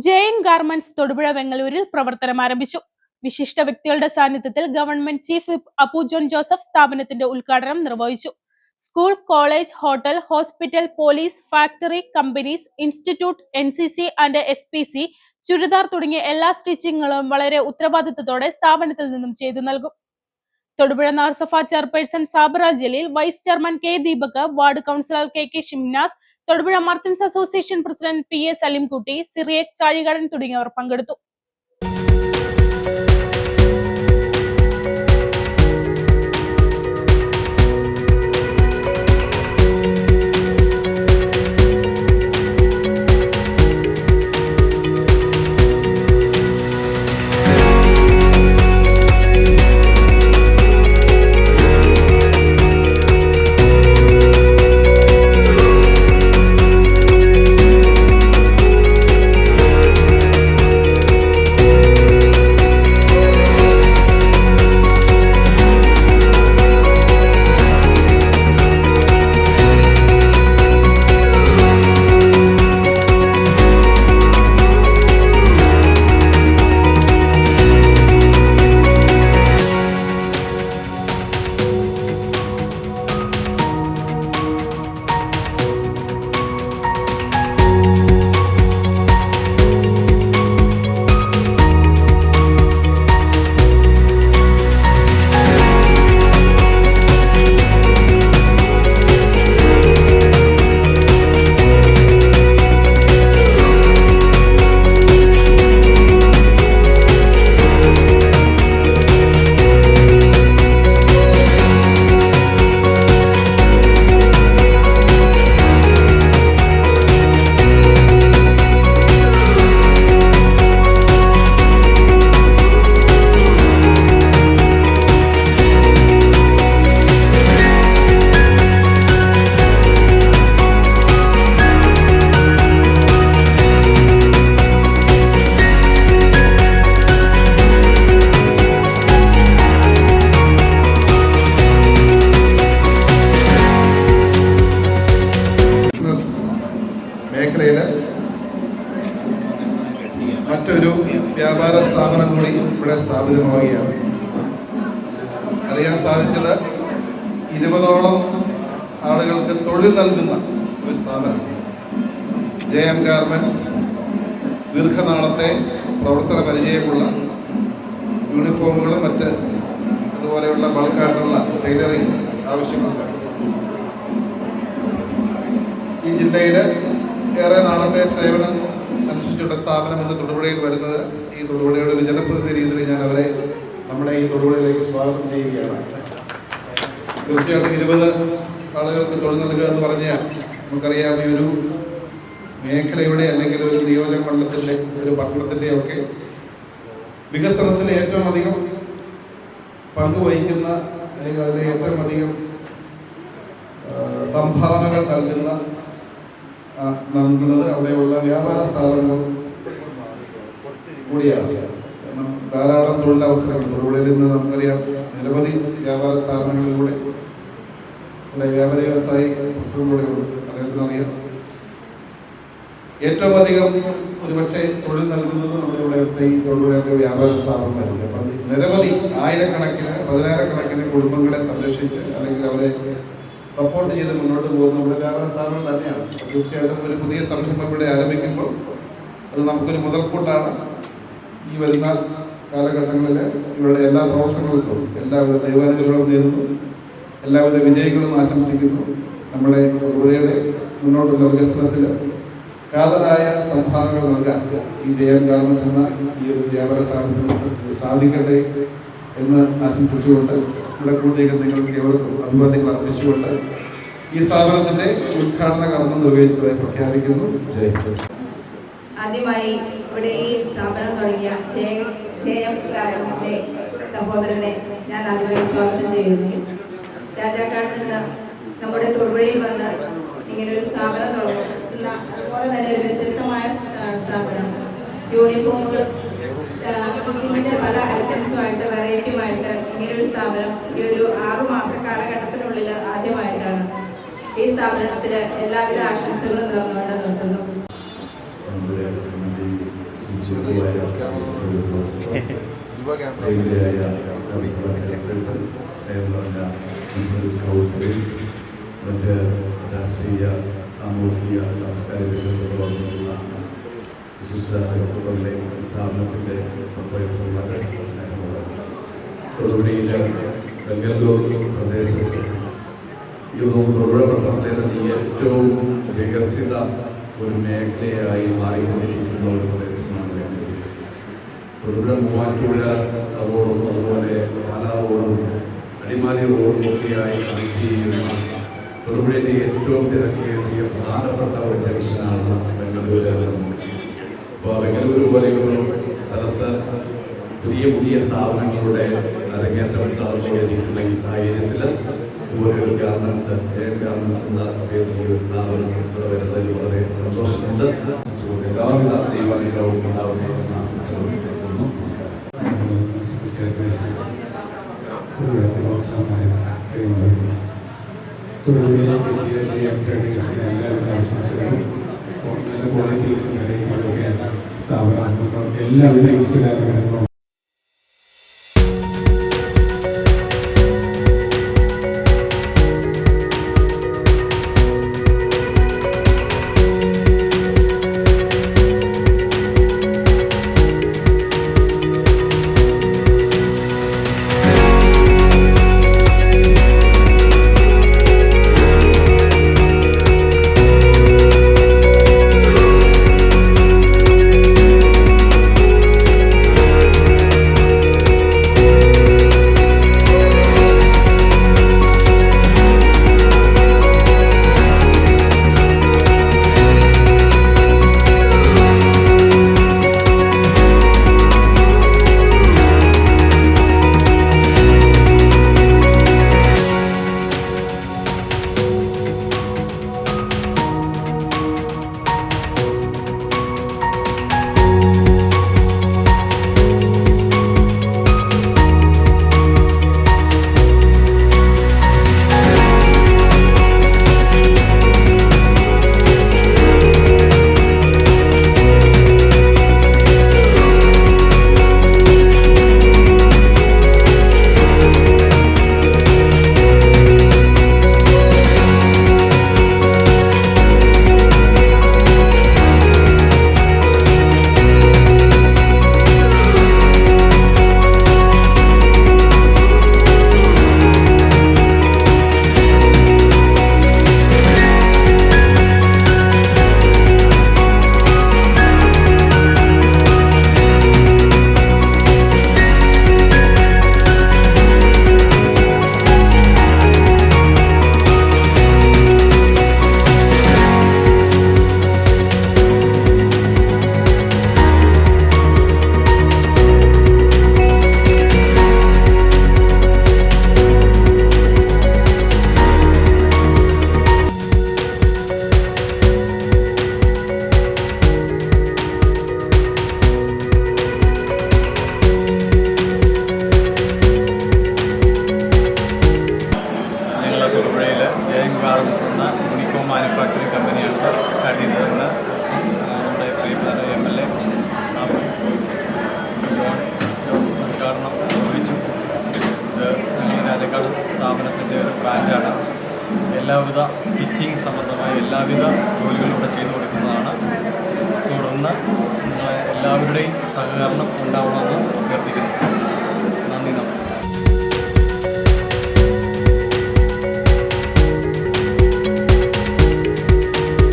Jain garments Thodupuzha വെങ്ങലൂരിൽ പ്രവർത്തനം ആരംഭിച്ചു. വിശിഷ്ട വ്യക്തികളുടെ സാന്നിധ്യത്തിൽ government chief whip Appu John Joseph സ്ഥാപനത്തിന്റെ ഉദ്ഘാടനം നിർവഹിച്ചു. School, college, hotel, hospital, police, factory, companies, institute, NCC and SPC, churidar തുടങ്ങിയ എല്ലാ സ്റ്റിച്ചിങ്ങുകളും വളരെ ഉത്തരവാദിത്തത്തോടെ സ്ഥാപനത്തിൽ നിന്നും ചെയ്തു നൽകും. തൊടുപുഴ നഗരസഭ chairperson Sabara Jaleel, vice chairman K Deepak, ward councillor KK Shimnas, Thodupuzha merchants association president PA Salimkutty, Cyriac Chazhikadan തുടങ്ങിയവർ പങ്കെടുത്തു. മേഖലയിൽ മറ്റൊരു വ്യാപാര സ്ഥാപനം കൂടി ഇവിടെ സ്ഥാപിതമാവുകയാണ്. അറിയാൻ സാധിച്ചത് 20ഓളം ആളുകൾക്ക് തൊഴിൽ നൽകുന്ന ഒരു സ്ഥാപനം JM ഗാർമെന്റ്സ്. ദീർഘനാളത്തെ പ്രവർത്തന പരിചയമുള്ള യൂണിഫോമുകളും മറ്റ് അതുപോലെയുള്ള ബൾക്കായിട്ടുള്ള ടൈലറിംഗ് ആവശ്യമുണ്ട്. ഈ ജില്ലയിൽ ഏറെ നാളത്തെ സേവനം അനുഷ്ഠിച്ചുള്ള സ്ഥാപനം ഇന്ന് തൊടുപുഴയിൽ വരുന്നത്, ഈ തൊടുപുഴയുടെ ഒരു ജനപ്രതിനിധി രീതിയിൽ ഞാൻ അവരെ നമ്മുടെ ഈ തൊടുപുഴയിലേക്ക് സ്വാഗതം ചെയ്യുകയാണ്. തീർച്ചയായിട്ടും 20 ആളുകൾക്ക് തൊഴിൽ നൽകുക എന്ന് പറഞ്ഞാൽ നമുക്കറിയാം, ഈ ഒരു മേഖലയുടെ അല്ലെങ്കിൽ ഒരു നിയോജക മണ്ഡലത്തിൻ്റെ ഒരു പട്ടണത്തിൻ്റെ ഒക്കെ വികസനത്തിൽ ഏറ്റവും അധികം പങ്കുവഹിക്കുന്ന അല്ലെങ്കിൽ അതിന് ഏറ്റവും അധികം സംഭാവനകൾ നൽകുന്നത് അവിടെയുള്ള വ്യാപാര സ്ഥാപനങ്ങൾ കൂടിയാണ്. കാരണം ധാരാളം തൊഴിലവസരങ്ങൾ തൊഴിലിൽ നിന്ന് നമുക്കറിയാം, നിരവധി വ്യാപാര സ്ഥാപനങ്ങളിലൂടെ ഇവിടെ വ്യാപാരി വ്യവസായി പ്രസിഡന്റിലൂടെ ഉണ്ട്, അദ്ദേഹത്തിനറിയാം. ഏറ്റവും അധികം ഒരുപക്ഷെ തൊഴിൽ നൽകുന്നത് നമ്മുടെ ഇവിടുത്തെ ഈ തൊഴിലുറപ്പ് വ്യാപാര സ്ഥാപനങ്ങളായിരിക്കും. അപ്പം നിരവധി ആയിരക്കണക്കിന് 10,000-കണക്കിന് കുടുംബങ്ങളെ സംരക്ഷിച്ച് അല്ലെങ്കിൽ അവരെ സപ്പോർട്ട് ചെയ്ത് മുന്നോട്ട് പോകുന്ന നമ്മുടെ വ്യാപാര സ്ഥാപനങ്ങൾ തന്നെയാണ്. തീർച്ചയായിട്ടും ഒരു പുതിയ സംരംഭം ഇവിടെ ആരംഭിക്കുമ്പോൾ അത് നമുക്കൊരു മുതൽക്കൂട്ടാണ്. ഈ വരുന്ന കാലഘട്ടങ്ങളിൽ ഇവരുടെ എല്ലാ പ്രവർത്തനങ്ങൾക്കും എല്ലാവിധ ദൈവാനുഗ്രഹങ്ങളും നേരുന്നു, എല്ലാവിധ വിജയങ്ങളും ആശംസിക്കുന്നു. നമ്മുടെ തൊടുപുഴയുടെ മുന്നോട്ടുള്ള വികസനത്തിൽ കാതലായ സംഭാവനകൾ നൽകാൻ ഈ JM ഗാർമെന്റ്സ് എന്ന ഈ ഒരു വ്യാപാര സ്ഥാപനത്തിന് സാധിക്കട്ടെ എന്ന് ആശംസിച്ചുകൊണ്ട് ഇവിടെ കൂട്ടിയേക്ക് നിങ്ങൾക്ക് ഏവർക്കും അഭിവാദ്യങ്ങൾ അർപ്പിച്ചുകൊണ്ട് ഈ സ്ഥാപനത്തിന്റെ ഉദ്ഘാടന കർമ്മം നിർവഹിച്ചതായി പ്രഖ്യാപിക്കുന്നു. ആദ്യമായി ഇവിടെ ഈ സ്ഥാപനം തുടങ്ങിയ JM ഗാർമെന്റ്സിലെ സഹോദരനെ ഞാൻ ആദ്യമായി സ്വാഗതം ചെയ്യുന്നു. രാജാക്കാട് നിന്ന് നമ്മുടെ തൊടുപുഴയിൽ വന്ന് ഇങ്ങനൊരു സ്ഥാപനം തുടങ്ങുന്ന, അതുപോലെ തന്നെ ഒരു വ്യത്യസ്തമായ സ്ഥാപനം, യൂണിഫോമുകളും പല ഐറ്റംസുമായിട്ട് വെറൈറ്റിയുമായിട്ട് ഇങ്ങനൊരു സ്ഥാപനം ഈ ഒരു 6 മാസ കാലഘട്ടത്തിനുള്ളിൽ ആദ്യമായിട്ടാണ്. ഈ സ്ഥാപനത്തിന് എല്ലാവിധ ആശംസകളും നേർന്നുകൊണ്ട് നിർത്തുന്നു. യുവ ക്യാമ്പ് മറ്റ് രാഷ്ട്രീയ സാമൂഹിക സാംസ്കാരിക പ്രവർത്തനങ്ങളുള്ള വിശിഷ്ട വ്യക്തികളുടെ സ്ഥാപനത്തിൻ്റെ വളരെ സ്നേഹമുള്ള തൊടുപുഴയിലെ ബംഗളൂർ പ്രദേശത്ത് തൊടുപുഴ പട്ടണത്തിലെ ഏറ്റവും വികസിത ഒരു മേഖലയായി മാറിക്കൊണ്ടിരിക്കുന്ന ഒരു പ്രദേശമാണ് ബംഗളൂർ. തൊടുപുഴ മൂവാറ്റുപുഴ റോഡും അതുപോലെ പാലാ റോഡും അടിമാലി റോഡും ഒക്കെയായി കണക്ട് ചെയ്യുന്ന തൊടുപുഴയിലെ ഏറ്റവും തിരക്കേറിയ പ്രധാനപ്പെട്ട ഒരു ജംഗ്ഷനാണ് ബംഗളൂരു. അപ്പോൾ ബംഗളൂരു പോലെയൊരു സ്ഥലത്ത് പുതിയ സ്ഥാപനങ്ങളുടെ അരങ്ങേറ്റം നടന്നുകൊണ്ടിരിക്കുന്ന ഈ സാഹചര്യത്തിൽ ഇതുപോലെയൊരു ഗാർമെൻറ്റ്സ് എന്ന പേരിൽ ഈ ഒരു സ്ഥാപനം വരുന്നതിൽ വളരെ സന്തോഷമുണ്ട്. എല്ലാവിധ ദൈവാനുഗ്രഹവും ഉണ്ടാവുകയും ആശംസിക്കുന്നു. എല്ലാവിധ ഈശ്വരാഗ്രഹങ്ങളും യൂണിഫോം മാനുഫാക്ചറിംഗ് കമ്പനിയാണ് സ്റ്റാർട്ട് ചെയ്തതെന്ന് നമ്മുടെ പ്രിയപ്പെട്ട MLA ജോൺ ജോസഫ് ഉദ്ഘാടനം നിർവഹിച്ചു. ഇത് ഞങ്ങൾ രാജാക്കാട് സ്ഥാപനത്തിൻ്റെ ഒരു ബ്രാഞ്ചാണ്. എല്ലാവിധ സ്റ്റിച്ചിങ് സംബന്ധമായ എല്ലാവിധ ജോലികളും ഇവിടെ ചെയ്തു കൊടുക്കുന്നതാണ്. തുടർന്ന് നിങ്ങളെ എല്ലാവരുടെയും സഹകരണം ഉണ്ടാവണമെന്ന് അഭ്യർത്ഥിക്കുന്നു.